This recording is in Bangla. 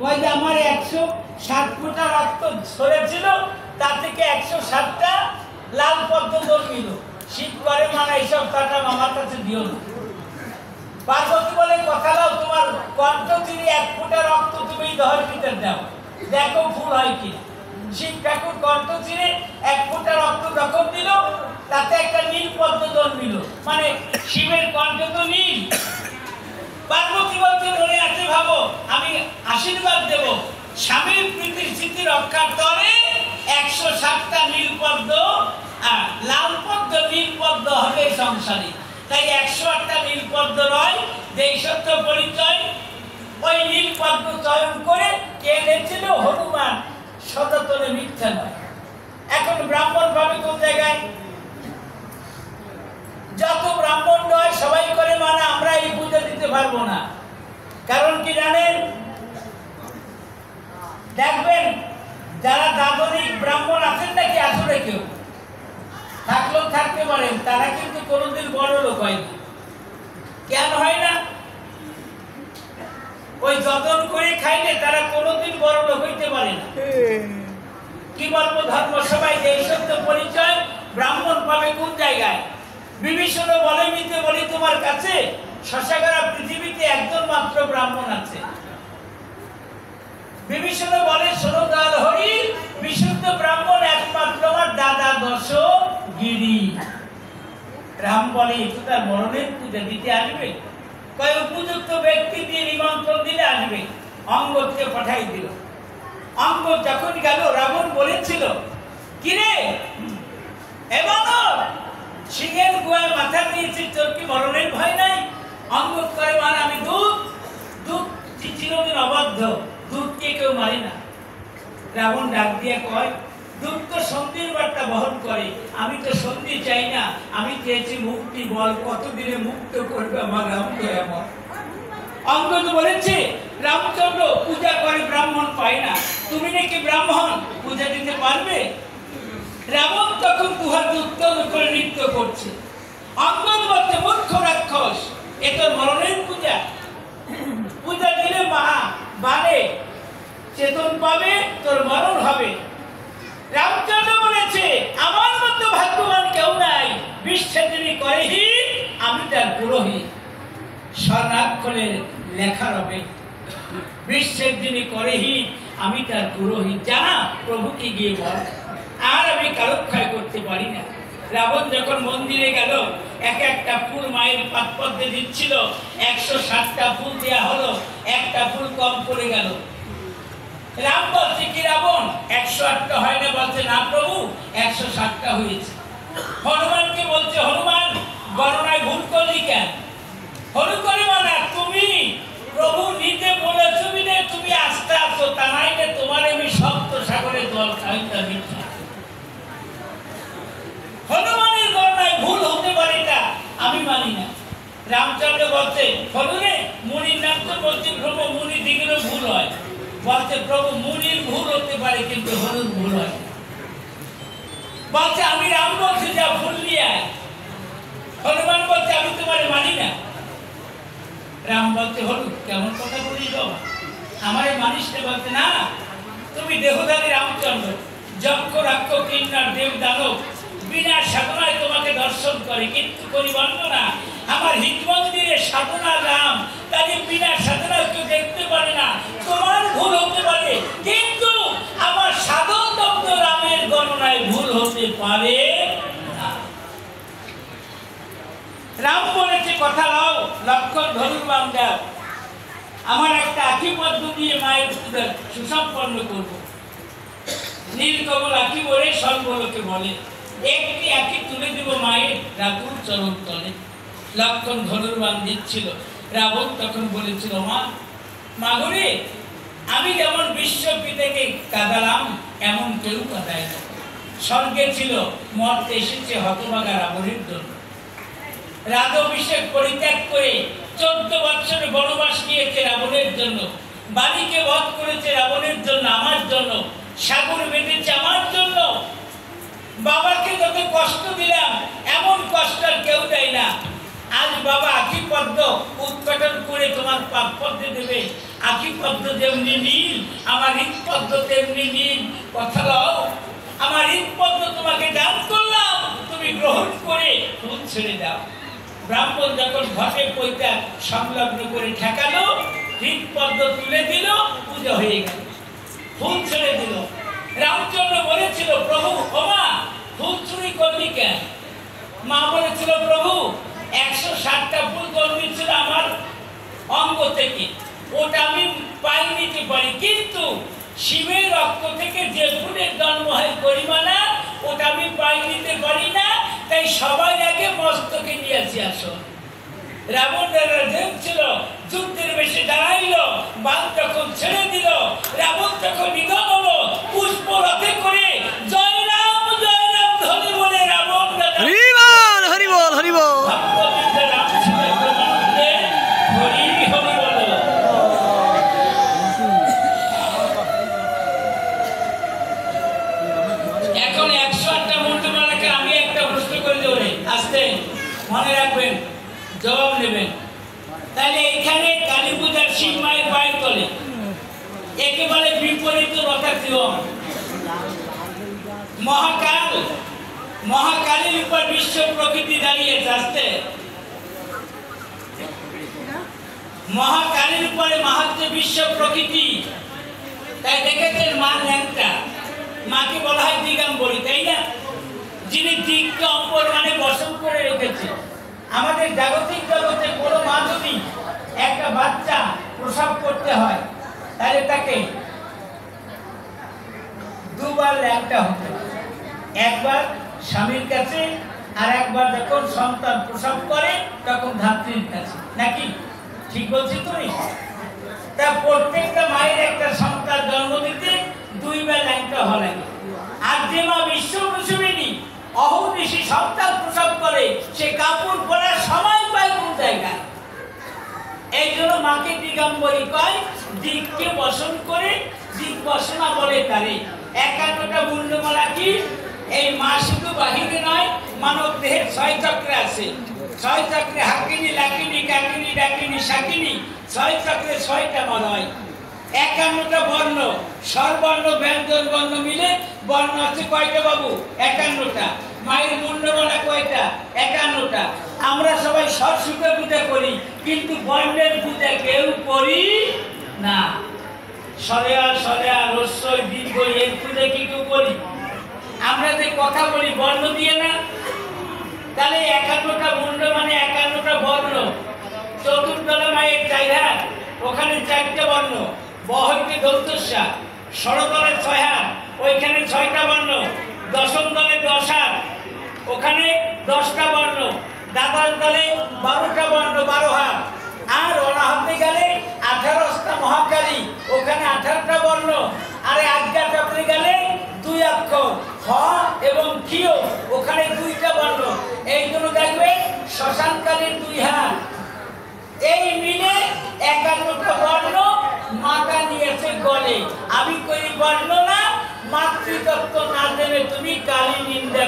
ওই যে আমার 107 ফোঁটা রক্ত ঝরেছিল, তার থেকে 107টা লাল পদ্ম জন্মিল। শীত করে মানে এইসব টাকা আমার কাছে দিও না। পার্বতী বলে, কথা দাও তোমার কণ্ঠ চিনি 1 ফোঁটা রক্ত তুমি দহের ভিতরে দাও, দেখো ফুল হয় কি। শিব ঠাকুর কণ্ঠ চিনে 1 ফোঁটা রক্ত যখন দিল, তাতে একটা নীল পদ্ম জন্মিল, মানে শিবের কণ্ঠ তো নীল। পার্বতী বলতে মনে আছে, ভাবো আমি আশীর্বাদ দেব স্বামীর প্রীতির স্মৃতি রক্ষার তরে 107টা নীল পদ্ম আর লাল পদ্ম নীল পদ্ম হবে সংসারে। তাই 108টা নীল পদ্ম নয়, যেই সত্য পরিচয় ওই নীল পদ্ম চয়ন করে কে এনেছিল? হনুমান, সনাতনে মিথ্যা নয়। এখন ব্রাহ্মণ ভাবে কোন জায়গায়? যত ব্রাহ্মণ নয় সবাই করে মানে আমরা এই পূজা দিতে পারবো না। কারণ কি জানেন? দেখবেন যারা দাদনিক ব্রাহ্মণ আছেন নাকি আসলে কেউ থাকলেও থাকতে পারেন, তারা কিন্তু কোনোদিন বড় লোক হয়নি। কেন হয় না? ওই যতন করে খাইলে তারা কোনোদিন বড় লোক হইতে পারে না। কি বলবো, ধর্ম সবাই যে সত্য পরিচয় ব্রাহ্মণ পাবে কোন জায়গায়? বিভীষণ বলে, মিতে বলি তোমার কাছে শশাগারা পৃথিবীতে একজন মাত্র ব্রাহ্মণ আছে। বিভীষণ বলে, শোনো দয়াল হরি, বিশুদ্ধ ব্রাহ্মণ একমাত্র আমার দাদা দশগিরি। রাম বলে, একটু তার মরণের পূজা দিতে আসবে? কয় উপযুক্ত ব্যক্তি দিয়ে নিমন্ত্রণ দিলে আসবে। অঙ্গদকে পাঠাই দিল। অঙ্গদ যখন গেল, রাবণ বলেছিল, কিরে এবার সিংহের গুয়ায় মাথা দিয়েছি, তোর কি মরণের ভয় নাই? অঙ্গদ করে, মানে আমি দুধ চিরদিন অবাধ্য, দুধকে কেউ মারে না। রাবণ ডাক দিয়ে কয়, দুধ তো সন্ধির বার্তা বহন করে, আমি তো সন্ধি চাই না, আমি চেয়েছি মুক্তি। বল কতদিনে মুক্ত করবে আমার রাম দয়াময়? অঙ্গদ বলেছে, রামচন্দ্র পূজা করে ব্রাহ্মণ পায় না, তুমি নাকি ব্রাহ্মণ, পূজা দিতে পারবে? রাবণ তখন দুহাত উত্তোলন করে নৃত্য করছে। অঙ্গদ বলছে, মূর্খ রাক্ষস, এ তোর মরণের পূজা? পূজা দিলে মহা বানে চেতন পাবে, তোর মরণ হবে। রামচন্দ্র বলেছে, আমার মতো ভাগ্যবান কেউ নাই, বিশ্বে যিনি করেহীন আমি তার পুরোহিত। স্বর্ণাক্ষরে লেখা রবে, বিশ্বের যিনি করেহীন আমি তার পুরোহিত। জানা প্রভুকে গিয়ে বল, আর আমি কারক্ষয় করতে পারি না। রাবণ যখন মন্দিরে গেল, এক একটা ফুল মায়ের পাদপদ্মে দিচ্ছিল। 107টা ফুল দেয়া হলো, একটা ফুল কম পড়ে গেল। রাম বলছে, কি রাবণ 108টা হয় না? বলছে, না প্রভু 107টা হয়েছে। হনুমানকে বলছে, হনুমান গণনায় ভুল করলি কেন? হনু করে মানে তুমি প্রভু নিজে বলেছো বিনে তুমি আস্তে আসো, তা নাইলে তোমার আমি সপ্ত সাগরে জল খাইতে মিথ্যা। হনুমানের গণনায় ভুল হতে পারে না, আমি মানি না। রামচন্দ্র বলছে, হনুরে মুনির নাম তো বলছে প্রভু, মুনি দিকেরও ভুল হয়। বলছে, প্রভু মুনির ভুল হতে পারে কিন্তু হনুর ভুল হয়। বলছে, আমি রাম বলছি যা ভুল নিয়ে। হনুমান বলছে, আমি তোমার মানি না। রাম বলছে, হলু কেমন কথা বলিস বাবা, আমার মানিস না? বলতে, না তুমি দেহধারী রামচন্দ্র, যক্ষ রাক্ষ কিন্নার দেব দানব বিনা সাধনায় তোমাকে দর্শন করে, কিন্তু করি বর্ণনা আমার হিত মন্দিরে সাধনা রাম, তাদের বিনা সাধনায় কেউ দেখতে পারে না। তোমার ভুল হতে পারে, কিন্তু আমার সাধন দগ্ধ রামের গণনায় ভুল হতে পারে না। রাম বলেছে, কথা লাও, লক্ষণ ধনুর্বাণ দাও, আমার একটা আখি পদ্ম দিয়ে মায়ের পূজা সুসম্পন্ন করব। নীলকমল আখি বলে সর্বলোকে বলে, একটি আখি তুলে দেব মায়ের রাতুল চরণ তলে। লক্ষণ ধনুর্বাণ দিচ্ছিল। রাবণ তখন বলেছিল, মা মাগরে, আমি যেমন বিশ্বপিতাকে কাঁদালাম এমন কেউ কাঁদায় না। স্বর্গে ছিল, মর্তে এসেছে হতভাগা রাবণের জন্য। রাজাভিষেক পরিত্যাগ করে 14 বছরে বনবাস নিয়েছে রাবণের জন্য। বালিকে বধ করেছে রাবণের জন্য, আমার জন্য। সাগর বেঁধেছে আমার জন্য। বাবাকে যত কষ্ট দিলাম এমন কষ্ট আর কেউ দেয় না। আজ বাবা আখি পদ্ম উৎপাদন করে তোমার পাপ পদ্ম দেবে। আখি পদ্ম যেমনি নীল, আমার হৃৎপদ্ম তেমনি নীল। কথা দাও, আমার হৃৎপদ্ম তোমাকে দান করলাম, তুমি গ্রহণ করে ফুল ছেড়ে দাও। ব্রাহ্মণ যখন ঘটে পৈতা সংলগ্ন করে ঠেকালো, হৃৎপদ্ম তুলে দিল, পূজা হয়ে গেল, ফুল ছেড়ে দিল। রামচন্দ্র বলেছিল, প্রভু ওমা ফুল চুরি করলি কেন? মা বলেছিল, প্রভু 160টা ফুল জন্মেছিল আমার অঙ্গ থেকে, ওটা আমি পাই নিতে পারি, কিন্তু শিবের রক্ত থেকে যে ফুলের জন্ম হয় গরিমানা, ওটা আমি পাই নিতে পারি না, তাই সবাই আগে মস্তকে নিয়েছি আসন। রাবণ ছিল যুদ্ধের বেশে দাঁড়াইল, বাণ যখন ছেড়ে দিল, রাবণ যখন নিধন হলো, পুষ্প রথে করে জয় রাম ধ্বনি বলে রাবণ এখন 108টা মন্ত্রমালাকে আমি একটা প্রশ্ন করে দেব, আসতে মনে রাখবেন, জবাব নেবেন। তাহলে এখানে কালী পূজার শিব মায়ের পায়ের তলে একেবারে বিপরীত রথাক্রিয়ম মহাকাল, মহাকালীর উপর বিশ্ব প্রকৃতি দাঁড়িয়েছে। আসতে মহাকালীর উপরে মাহাত্ম বিশ্ব প্রকৃতি। তাই দেখেছেন মা ন্যাংটা, মাকে বলা হয় দিগম্বরী, তাই না? যিনি দিককে অপর মানে বসন করে রেখেছে। আমাদের জাগতিক জগতে কোনো মা যদি একটা বাচ্চা প্রসব করতে হয়, তাহলে তাকে দুবার ল্যাংটা হতে হয়, একবার স্বামীর কাছে, আর একবার যখন সন্তান প্রসব করে তখন ধাত্রীর কাছে, নাকি? ঠিক বলছি তুমি? তা প্রত্যেকটা মায়ের একটা সন্তান জন্ম দিতে দুইবার ল্যাংটা হওয়া লাগে। আর যে মা বিশ্ব প্রসবিনী অহর্নিশি সন্তান প্রসব করে, সে কাপড় পরার সময় পায় কোন জায়গায়? এই জন্য মাকে দিগম্বরী কয়, দিককে বসন করে দিক বসনা বলে তারে। 51টা মুন্ডমালা কি? এই মা শুধু বাহিরে নয়, মানব দেহের 6 চক্রে আছে। 6 চক্রে হাকিনী, লাকিনী, কাকিনী, ডাকিনী, শাকিনী, 6 চক্রে 6টা মা হয়। 51টা বর্ণ, স্বরবর্ণ ব্যঞ্জন বর্ণ মিলে বর্ণ আছে কয়টা বাবু? 51টা। মায়ের মুন্ডমালা কয়টা? 51টা। আমরা সবাই সরস্বতী পূজা করি, কিন্তু বর্ণের পূজা কেউ করি না। সরেয়া সরেয়া রস্যই দীর্ঘ এর পূজা কি কেউ করি? আমরা যে কথা বলি বর্ণ দিয়ে না, তাহলে 51টা মুন্ড মানে 51টা বর্ণ। চতুর্দলা মায়ের 4 হাত, ওখানে 4টা বর্ণ। বহইতে দন্তস্যা, ষড়তলে 6 হাত, ওইখানে 6টা বর্ণ। দশম দলে 10 হাত, ওখানে 10টা বর্ণ। দাতাল দলে 12টা বর্ণ, 12 হাত। আর অনাহতে গেলে 18টা মহাকালী, ওখানে 18টা বর্ণ। আর আজ্ঞা চক্রে গেলে 2 অক্ষর হ এবং ক্ষিয়, ওখানে 2টা বর্ণ। এই জন্য দেখবে শ্মশানকালীর 2 হাত। এই মিলে 51টা বর্ণ মাতা নিয়েছে গলে। আমি কই বর্ণ না, মাতৃতত্ত্ব না জেনে তুমি কালী নিন্দা